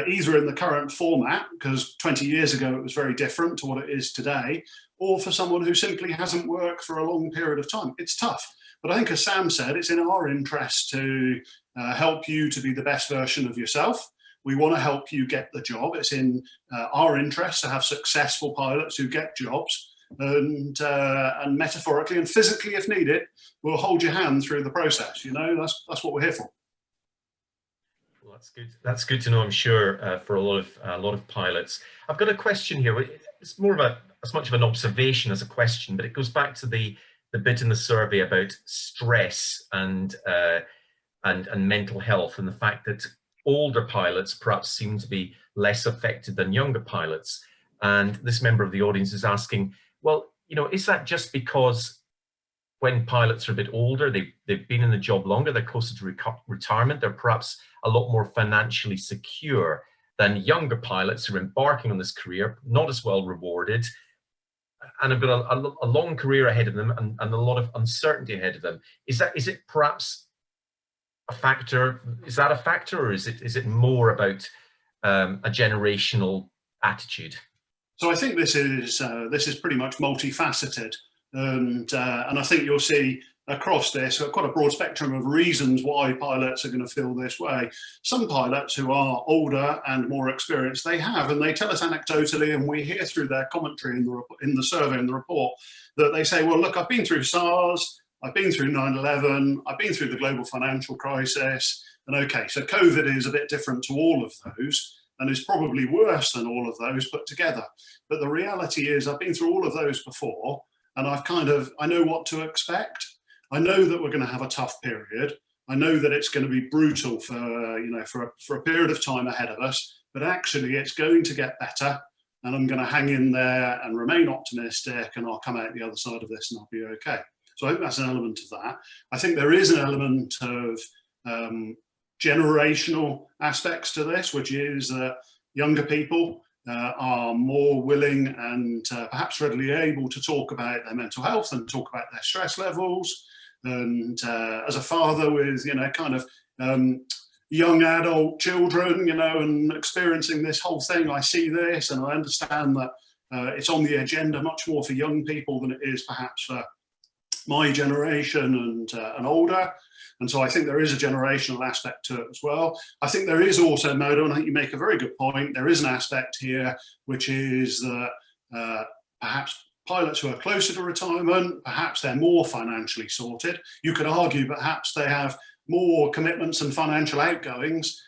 either in the current format, because 20 years ago it was very different to what it is today, or for someone who simply hasn't worked for a long period of time. It's tough. But I think, as Sam said, it's in our interest to help you to be the best version of yourself. We want to help you get the job. It's in our interest to have successful pilots who get jobs. And metaphorically and physically, if needed, we'll hold your hand through the process. You know, that's what we're here for. Well, that's good. That's good to know, I'm sure, for a lot of pilots. I've got a question here. It's more of as much of an observation as a question, but it goes back to the bit in the survey about stress and mental health, and the fact that older pilots perhaps seem to be less affected than younger pilots. And this member of the audience is asking, well, you know, is that just because when pilots are a bit older, they've been in the job longer, they're closer to retirement, they're perhaps a lot more financially secure than younger pilots who are embarking on this career, not as well rewarded, and have got a long career ahead of them and a lot of uncertainty ahead of them? Is it perhaps a factor? Is that a factor, or is it more about a generational attitude? So I think this is pretty much multifaceted, and I think you'll see across this quite a broad spectrum of reasons why pilots are going to feel this way. Some pilots who are older and more experienced, they tell us anecdotally, and we hear through their commentary in the survey and the report, that they say, well, look, I've been through SARS, I've been through 9/11, I've been through the global financial crisis, and okay, so COVID is a bit different to all of those, and is probably worse than all of those put together. But the reality is I've been through all of those before, and I know what to expect. I know that we're going to have a tough period. I know that it's going to be brutal for a period of time ahead of us, but actually it's going to get better, and I'm going to hang in there and remain optimistic, and I'll come out the other side of this and I'll be okay. So I think that's an element of that. I think there is an element of generational aspects to this, which is that younger people are more willing and perhaps readily able to talk about their mental health and talk about their stress levels. And as a father with, you know, kind of young adult children, you know, and experiencing this whole thing, I see this and I understand that it's on the agenda much more for young people than it is perhaps for my generation and older. And so I think there is a generational aspect to it as well. I think there is also, Modo, and I think you make a very good point, there is an aspect here, which is that perhaps pilots who are closer to retirement, perhaps they're more financially sorted. You could argue perhaps they have more commitments and financial outgoings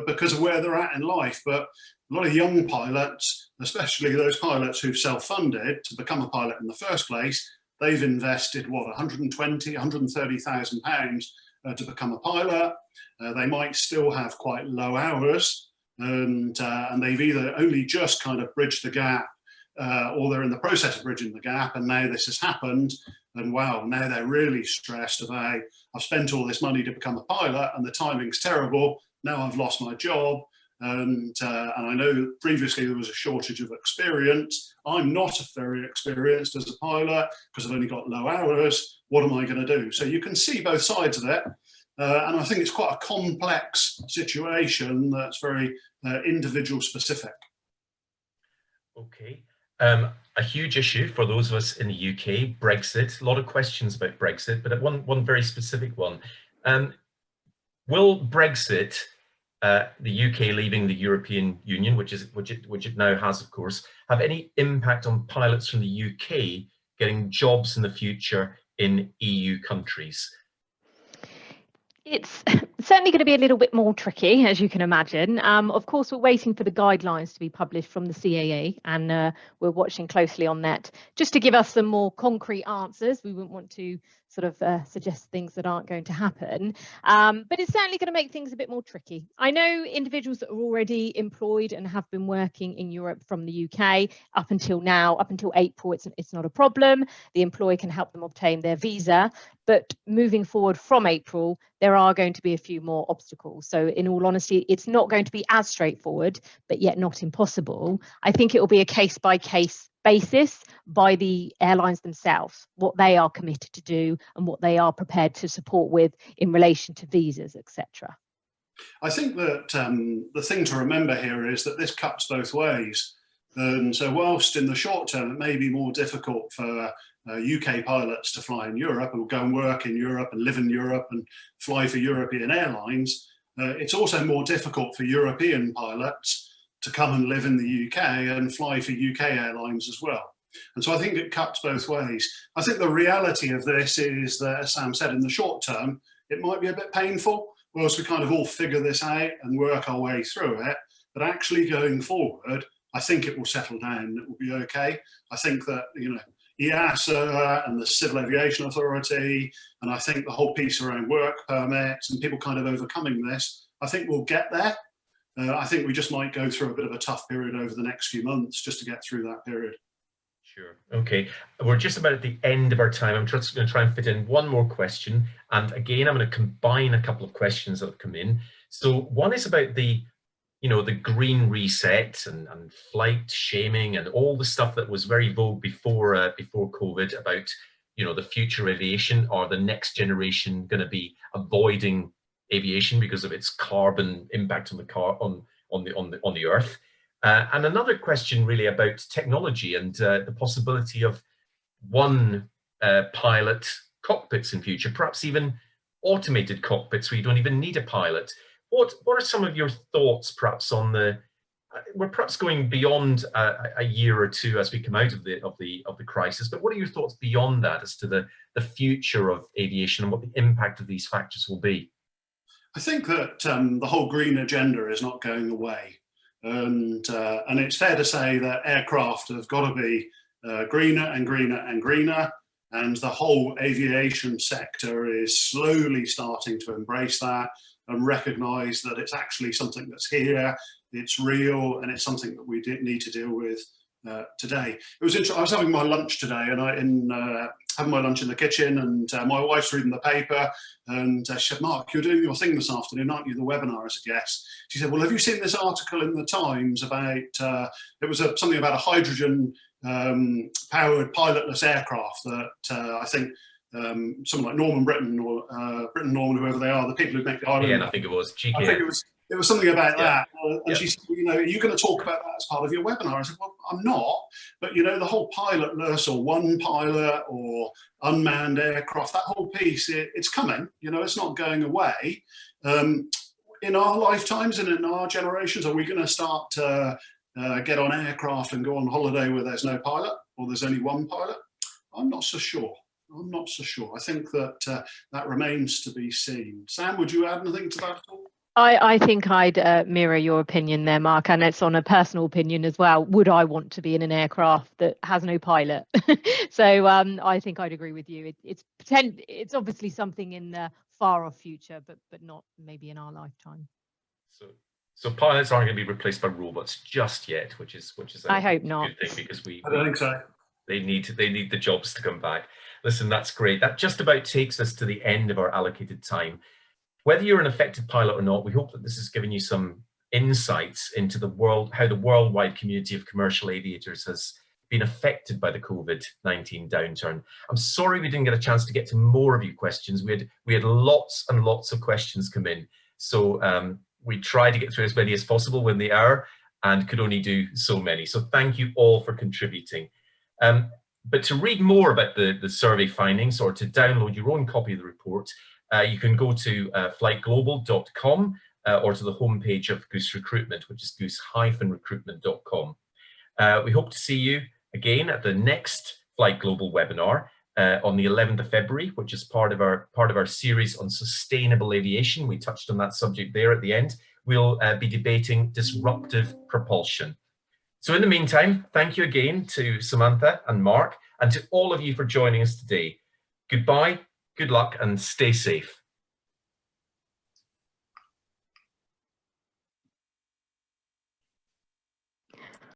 because of where they're at in life. But a lot of young pilots, especially those pilots who've self-funded to become a pilot in the first place, they've invested, what, 120, 130,000 pounds to become a pilot. They might still have quite low hours, and they've either only just kind of bridged the gap or they're in the process of bridging the gap, and now this has happened, and wow, now they're really stressed about, I've spent all this money to become a pilot and the timing's terrible, now I've lost my job, and I know previously there was a shortage of experience. I'm not very experienced as a pilot because I've only got low hours. What am I going to do? So you can see both sides of it, and I think it's quite a complex situation that's very individual specific. Okay. A huge issue for those of us in the UK, Brexit. A lot of questions about Brexit, but one very specific one. Will Brexit, the UK leaving the European Union, which it now has, of course, have any impact on pilots from the UK getting jobs in the future in EU countries? Certainly going to be a little bit more tricky, as you can imagine. Of course, we're waiting for the guidelines to be published from the CAA, and we're watching closely on that, just to give us some more concrete answers. We wouldn't want to sort of suggest things that aren't going to happen, but it's certainly going to make things a bit more tricky. I know individuals that are already employed and have been working in Europe from the UK up until now, up until April, it's not a problem. The employer can help them obtain their visa. But moving forward from April, there are going to be a few more obstacles. So in all honesty, it's not going to be as straightforward, but yet not impossible. I think it will be a case-by-case basis by the airlines themselves, what they are committed to do and what they are prepared to support with in relation to visas, etc. I think that the thing to remember here is that this cuts both ways. And so whilst in the short term, it may be more difficult for UK pilots to fly in Europe and go and work in Europe and live in Europe and fly for European airlines, it's also more difficult for European pilots to come and live in the UK and fly for UK airlines as well. And so I think it cuts both ways. I think the reality of this is that, as Sam said, in the short term, it might be a bit painful whilst we kind of all figure this out and work our way through it. But actually going forward, I think it will settle down. It will be okay. I think that, you know, EASA and the Civil Aviation Authority, and I think the whole piece around work permits and people kind of overcoming this, I think we'll get there. I think we just might go through a bit of a tough period over the next few months just to get through that period. Sure. Okay. We're just about at the end of our time. I'm just going to try and fit in one more question. And again, I'm going to combine a couple of questions that have come in. So one is about the green reset and flight shaming and all the stuff that was very vogue before COVID about, the future aviation, or the next generation going to be avoiding aviation because of its carbon impact on the earth. And another question really about technology and the possibility of one pilot cockpits in future, perhaps even automated cockpits where you don't even need a pilot. What are some of your thoughts, perhaps, on we're perhaps going beyond a year or two as we come out of the crisis, but what are your thoughts beyond that as to the future of aviation and what the impact of these factors will be? I think that the whole green agenda is not going away, and it's fair to say that aircraft have got to be greener and greener and greener, and the whole aviation sector is slowly starting to embrace that and recognise that it's actually something that's here, it's real, and it's something that we need to deal with today. It was interesting. I was having my lunch today, and having my lunch in the kitchen, and my wife's reading the paper, and she said, "Mark, you're doing your thing this afternoon, aren't you? The webinar." I said, "Yes." She said, "Well, have you seen this article in the Times about?" It was something about a hydrogen powered pilotless aircraft that I think someone like Norman Britton or Britton Norman, whoever they are, the people who make the island. Yeah, I think it was GKN. I think it was something about that. And she said, are you going to talk about that as part of your webinar? I said, well, I'm not. But, the whole pilotless or one pilot or unmanned aircraft, that whole piece, it's coming. It's not going away. In our lifetimes and in our generations, are we going to start to get on aircraft and go on holiday where there's no pilot or there's only one pilot? I'm not so sure. I think that that remains to be seen. Sam, would you add anything to that at all? I think I'd mirror your opinion there, Mark, and it's on a personal opinion as well. Would I want to be in an aircraft that has no pilot? So I think I'd agree with you. It's obviously something in the far off future, but not maybe in our lifetime. So pilots aren't going to be replaced by robots just yet, which is I hope not. Good thing, because I don't think so. They need the jobs to come back. Listen, that's great. That just about takes us to the end of our allocated time. Whether you're an affected pilot or not, we hope that this has given you some insights into how the worldwide community of commercial aviators has been affected by the COVID-19 downturn. I'm sorry we didn't get a chance to get to more of your questions. We had lots and lots of questions come in. So we tried to get through as many as possible within the hour and could only do so many. So thank you all for contributing. But to read more about the survey findings or to download your own copy of the report, you can go to FlightGlobal.com or to the homepage of GOOSE Recruitment, which is goose-recruitment.com. We hope to see you again at the next Flight Global webinar. on the 11th of February, which is part of our series on sustainable aviation. We touched on that subject there at the end. We'll be debating disruptive propulsion. So in the meantime, thank you again to Samantha and Mark, and to all of you for joining us today. Goodbye, good luck, and stay safe.